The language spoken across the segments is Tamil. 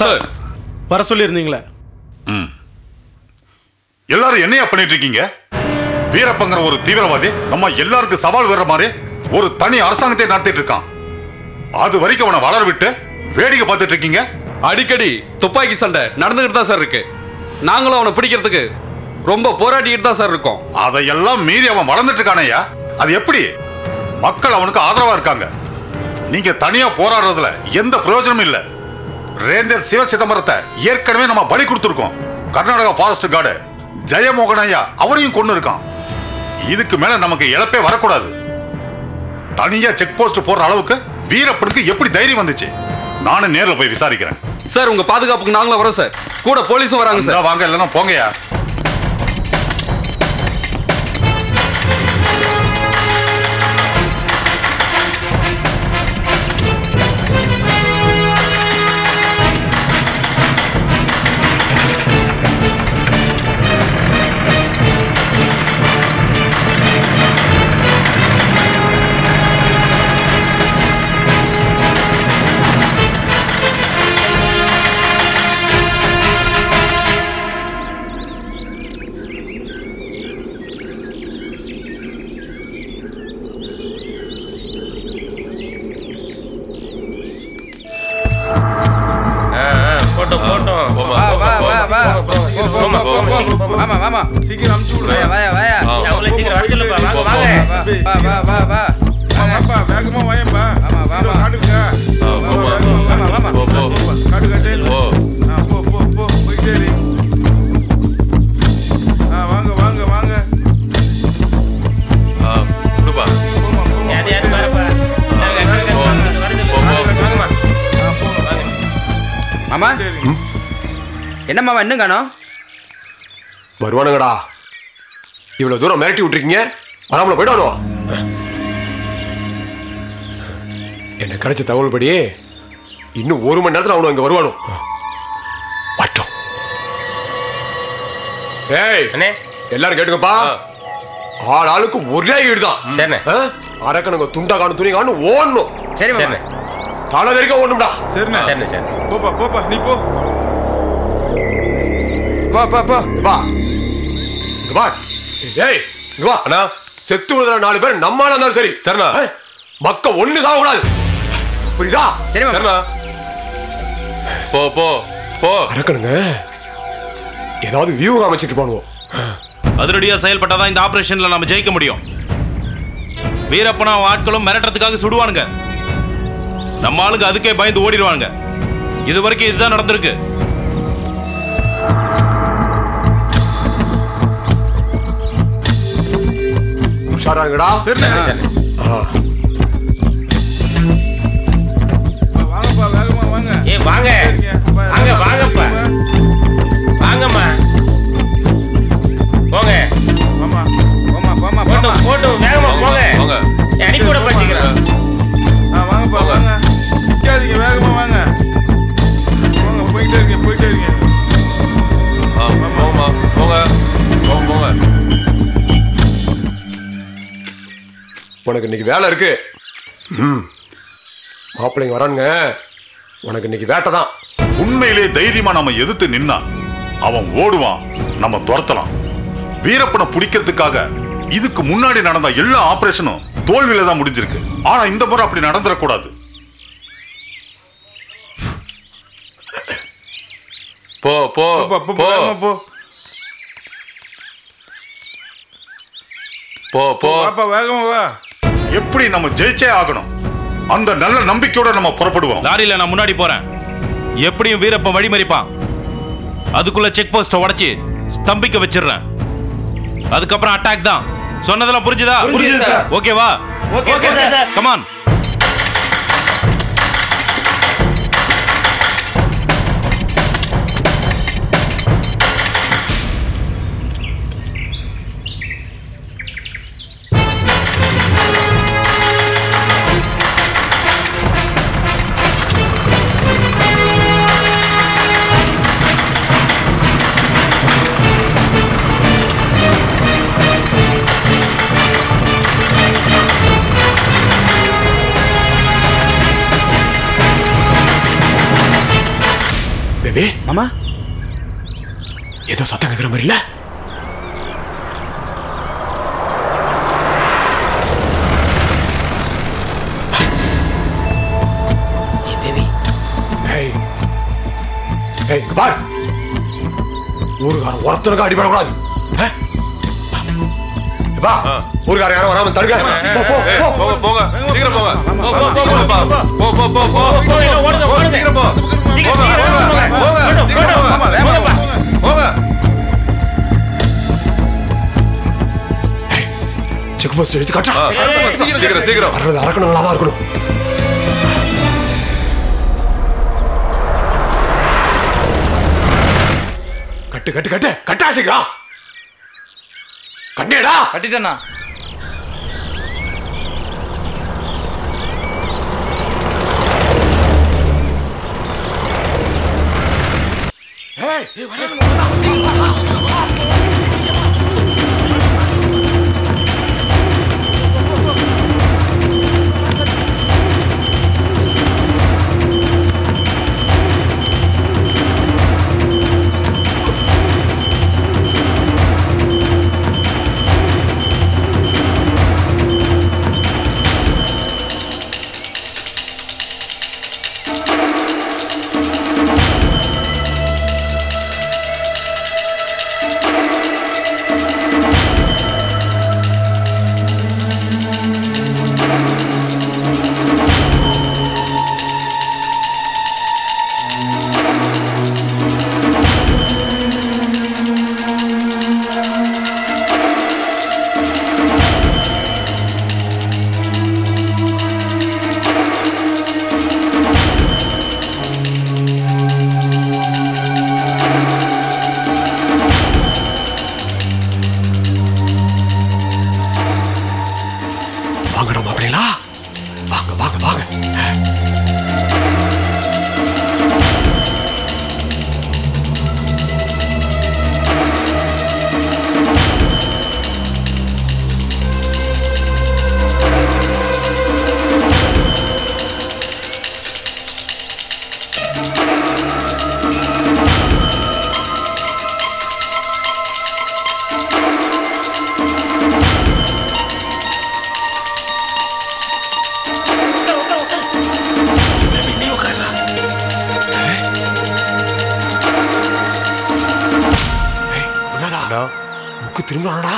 சார் வர சொல்லியிருந்தீங்களே. எல்லாரும் என்னையா பண்ணிட்டு இருக்கீங்க? வீரப்பங்கிற ஒரு தீவிரவாதி நம்ம எல்லாருக்கும் சவால் வர்ற மாதிரி ஒரு தனி அரசாங்கத்தை நடத்திட்டு இருக்கான். அது வரைக்கும் அவனை வளர விட்டு வேடிக்கை பார்த்துட்டு இருக்கீங்க. அடிக்கடி துப்பாக்கி சண்டை நடந்துகிட்டு தான் சார் இருக்கு. நாங்களும் அவனை பிடிக்கிறதுக்கு ரொம்ப போராடிக்கிட்டு தான் சார் இருக்கோம். அதையெல்லாம் மீறி அவன் வளர்ந்துட்டு இருக்கானையா. அது எப்படி? மக்கள் அவனுக்கு ஆதரவா இருக்காங்க. நீங்க தனியா போராடுறதுல எந்த பிரயோஜனமும் இல்ல. ரேஞ்சர் சிவ சிதம்பரத்தை ஏற்கனவே நம்ம பலி கொடுத்துருக்கோம். கர்நாடகா ஃபாரஸ்ட் கார்டு ஜெயமோகன் ஐயா அவரையும் கொண்டு இருக்கான். இதுக்கு மேல நமக்கு இழப்பே வரக்கூடாது. தனியா செக் போஸ்ட் போடுற அளவுக்கு வீரப்பனுக்கு எப்படி தைரியம் வந்துச்சு? நானும் நேரில் போய் விசாரிக்கிறேன். சார் உங்க பாதுகாப்புக்கு நாங்களும் வரோம் சார். கூட போலீஸும் வராங்க சார். வாங்க, இல்லைன்னா போங்கயா. என்னம்மா இன்னும் காணோம்? வருவானுங்கடா. இவ்வளவு தூரம் மிரட்டி விட்டுருக்கீங்க, வராமல போயிடானோ? என்ன கிடைச்ச தகவல் படி இன்னும் 1 மணி நேரத்தில் அவனு இங்க வருவானோ? வட்டம். ஏய் எல்லாரும் கேட்டுங்கப்பா. ஆள் ஆளுக்கு ஒரே ஈடுதான். அரக்கனுங்க துண்டா காணும் துணி காணும் ஓடணும். சரி தலை தெரிக்க ஓடணும்டா. சரிண்ணே. போப்பா போப்பா, நீ போ. வா. ஏய் இங்க வா. அண்ணா செத்து விடுற 4 பேர் நம்மால இருந்தாலும் சரி. சரிண்ணா. மக்க ஒண்ணு சாக கூடாது. புரியுதா? சரிண்ணா. போ போ போ. அரக்கணுங்க ஏதாவது வியூ அமைச்சிட்டு போனுவோம். அதிரடியா செயல்பட்டாதான் இந்த ஆபரேஷன்ல நாம ஜெயிக்க முடியும். வீரப்பனா ஆட்களும் மிரட்டுறதுக்காக சுடுவானுங்க. நம்ம ஆளுங்க அதுக்கே பயந்து ஓடிடுவாங்க. இது வரைக்கும் இதுதான் நடந்திருக்கு. உஷாராங்கடா. சரிண்ணே. வாங்கப்பா, வேகமா வாங்க. வாங்க வாங்கப்பா. வாங்கம்மா போங்க. போட்டு வேகமா போங்க. அடிக்க கூட பண்ணிக்கிறேன். வாங்கப்பா வாங்க. நிக்காதீங்க, வேகமா வாங்க. போயிட்டே இருக்கீங்க. போங்க. உனக்கு இன்னைக்கு வேலை இருக்கு. மாப்பிள்ளைங்க வரானுங்க. உனக்கு இன்னைக்கு வேட்டை தான். உண்மையிலே தைரியமா நம்ம எதிர்த்து நின்னா அவன் ஓடுவான், நம்ம துரத்தலாம். வீரப்பனை பிடிக்கிறதுக்காக இதுக்கு முன்னாடி நடந்த எல்லா ஆபரேஷனும் தோல்வியில தான் முடிஞ்சிருக்கு. ஆனா இந்த முறை அப்படி நடந்துடக்கூடாது. போ போ போ. போ போ. வாப்பா, வேகமா வா. எப்படி நம்ம ஜெயிச்சே ஆகணும். அந்த நல்ல நம்பிக்கையோட நம்ம புறப்படுவோம். லாரியில நான் முன்னாடி போறேன். எப்படியும் வீரப்பன் வழிமறிப்பான். அதுக்குள்ள செக் போஸ்ட உடைச்சு ஸ்தம்பிக்க வச்சிடுறேன். அதுக்கப்புறம் அட்டாக் தான். சொன்னதெல்லாம் புரிஞ்சுதா? புரிஞ்சுது சார். ஓகேவா? Okay sir. Come on. Baby மாமா ஏதோ சத்தம் கேட்குற மாதிரி இல்ல? பார், ஊருக்காரன் ஒருத்தனுக்கு அடிபடக்கூடாது. ஊருக்காரன் யாரும் வராம தடுக்க. போங்க சீக்கிரம் போங்க. செக் போஸ்ட் எடுத்து காட்டா. சீக்கிரம் சீக்கிரம் வர்றது அரக்கணுங்களா தான் இருக்கணும். கட்டு கட்டு கட்டு கட்டா சீக்கிரம். கண்ணேடா கட்டிட்டேண்ணா. முக்கு திரும்புறானடா.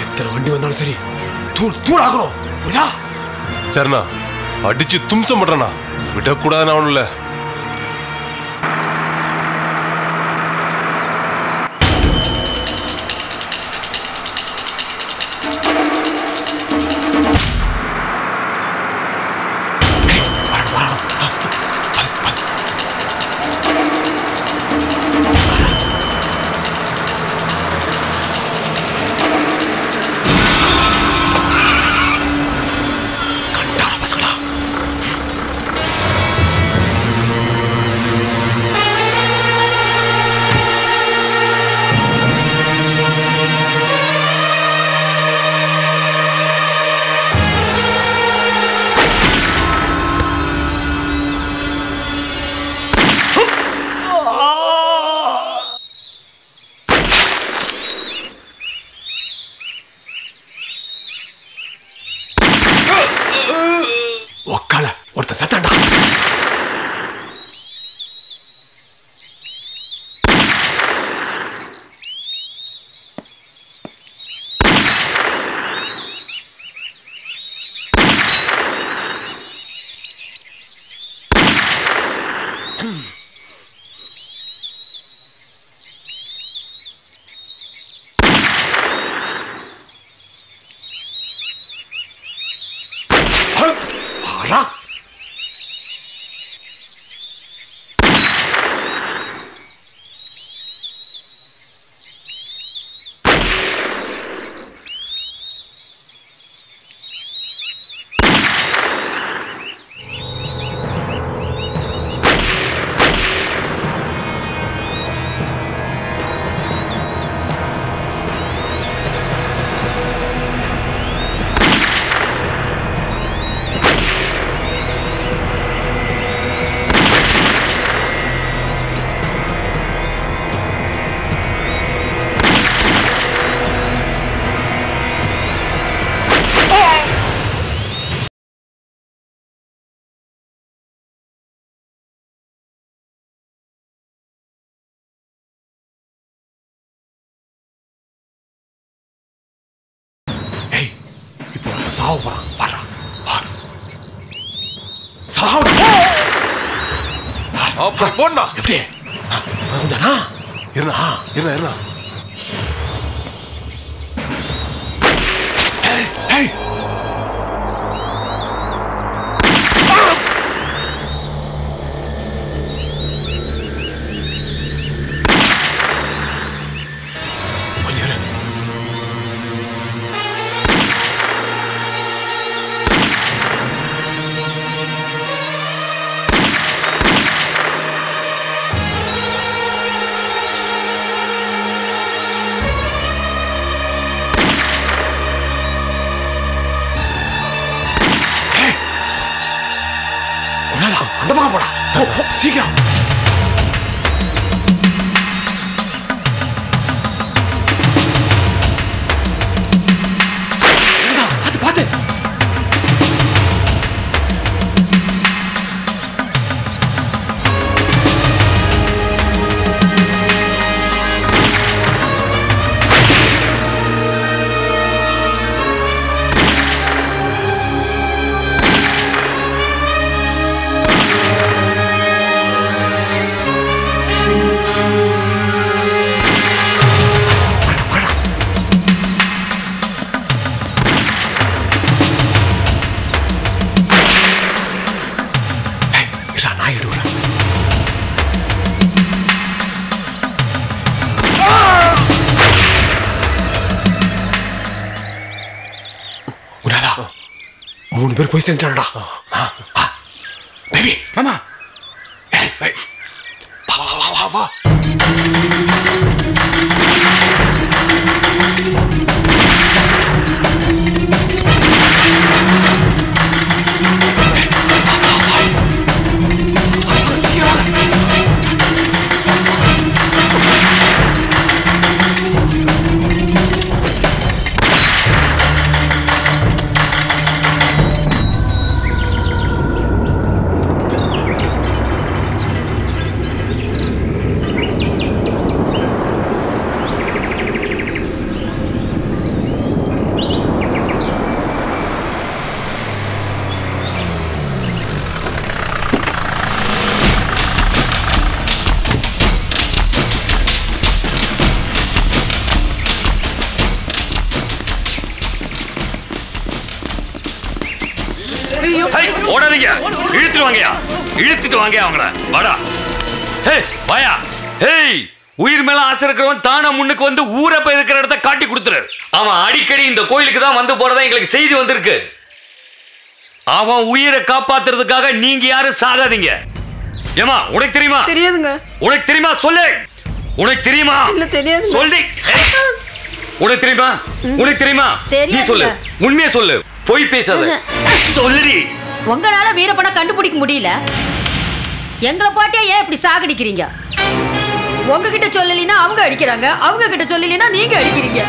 எத்தனை வண்டி வந்தாலும் சரி தூள் தூளாகணும். புரியுதா? சரிண்ணா, அடிச்சு தும்சம் பண்றேண்ணா. விடக்கூடாதுன்னு அவனு இல்ல. ஒக்கால ஒருத்த சத்தாண்டா. சாவு போறான் பாரு பாரு சாவு அப்படி போடா எப்படி வந்தானா இருந்தா இருந்தா இருந்தா ஏய் அந்த பக்கம் போடா சீக்கிரம் பார்த்து பார்த்து மூணு பேர் போய் சேர்ந்துட்டாடா பேபி மாமா வா வா வா வா ஓடாதீங்க, இழுத்துட்டு வாங்கயா, இழுத்துட்டு வாங்க அவங்கள. வாடா, ஹே வாயா. ஹேய், உயிர் மேல ஆசை இருக்கிறவன் தானா முன்னுக்கு வந்து ஊரை போய் இருக்கிற இடத்த காட்டி கொடுத்துரு. அவன் அடிக்கடி இந்த கோயிலுக்கு தான் வந்து போறதா எங்களுக்கு செய்தி வந்திருக்கு. அவன் உயிரை காப்பாத்துறதுக்காக நீங்க யாரும் சாகாதீங்க. ஏமா, உனக்கு தெரியுமா? தெரியாதுங்க. உனக்கு தெரியுமா? சொல்லு. உனக்கு தெரியுமா? இல்ல தெரியாது. சொல்லு. உனக்கு தெரியுமா? உனக்கு தெரியுமா? நீ சொல்லு, உண்மையை சொல்லு, பொய் பேசாத. சொல்லுடி. உங்களால வீரப்பனை கண்டுபிடிக்க முடியல, எங்களை பாட்டியா ஏன் இப்படி சாகடிக்கிறீங்க? உங்ககிட்ட சொல்லலினா அவங்க அடிக்கிறாங்க, அவங்க கிட்ட சொல்லலினா நீங்க அடிக்கிறீங்க.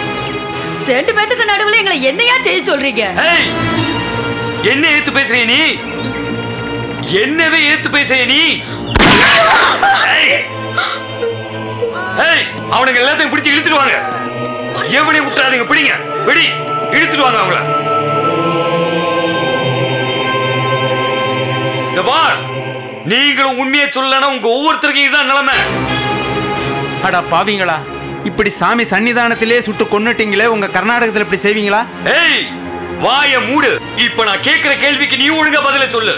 ரெண்டு பேத்துக்கு நடுவுல எங்களை என்னையா செய்ய சொல்றீங்க? என்ன ஏத்து பேசுற நீ? என்னவே ஏத்து பேசுற நீ? அவனுங்க எல்லாத்தையும் பிடிச்சு இழுத்துட்டு வாங்க. எவனே விட்டுறாதீங்க, பிடிங்க, வெடி இழுத்துட்டு வாங்க அவங்கள. நீங்களும் உண்மையை சொல்லனா உங்க ஒவ்வொருத்தருக்கும் இதுதான் நிலைமை. அடா பாவீங்களா, இப்படி சாமி சன்னிதானத்திலே சுட்டு கொன்னுட்டீங்களே, உங்க கர்நாடகத்தில் இப்படி செய்வீங்களா? ஏய், வாய மூடு. இப்ப நான் கேக்குற கேள்விக்கு நீ ஒழுங்கா பதில சொல்லு.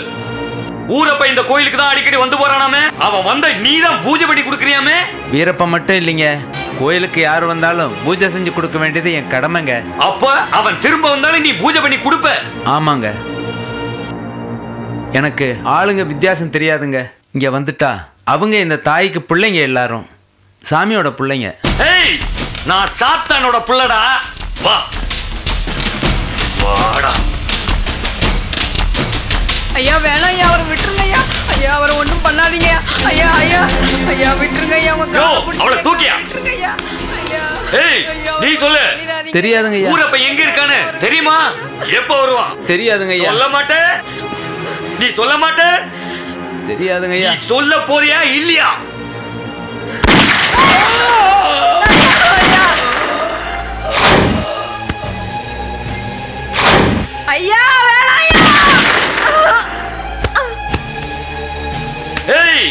ஊரப்ப இந்த கோயிலுக்கு தான் அடிக்கடி வந்து போறானாமே, அவன் வந்த நீ தான் பூஜை பண்ணி கொடுக்கறியாமே? வீரப்ப மட்டும் இல்லைங்க, கோயிலுக்கு யார் வந்தாலும் பூஜை செஞ்சு கொடுக்க வேண்டியது என் கடமைங்க. அப்ப அவன் திரும்ப வந்தாலும் நீ பூஜை பண்ணி கொடுப்ப? ஆமாங்க. எனக்கு ஆளுங்க வித்தியாசம் தெரியாதுங்க. இங்க வந்துட்டா அவங்க இந்த தாய்க்கு பிள்ளைங்க, எல்லாரும் சாமியோட பிள்ளைங்க. ஏய், நான் சாத்தானோட பிள்ளடா. வா வாடா. ஐயா வேணாம் ஐயா, அவரை விட்டுருங்க ஐயா. ஐயா அவரை ஒண்ணும் பண்ணாதீங்க ஐயா. ஐயா ஐயா விட்டுருங்க ஐயா. அவளை தூக்கியா? ஏய், நீ சொல்லு. தெரியாதுங்க ஐயா. ஊரப்ப எங்க இருக்கானு தெரியுமா? எப்ப வருவான்? தெரியாதுங்க ஐயா. சொல்ல மாட்டே? நீ சொல்ல மாட்டே? தெரியாதுங்க ஐயா. நீ சொல்ல போறியா இல்லையா? ஐயா வேணாயா. ஏய்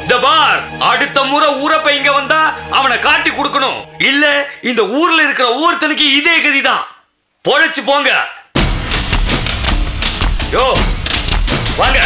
இந்த பார், அடுத்த முறை ஊரப்ப இங்க வந்தா அவனை காட்டி கொடுக்கணும். இல்ல இந்த ஊர்ல இருக்கிற ஒவ்வொருத்தனுக்கு இதே கதிதான். பொழைச்சு போங்க. யோ வாங்க.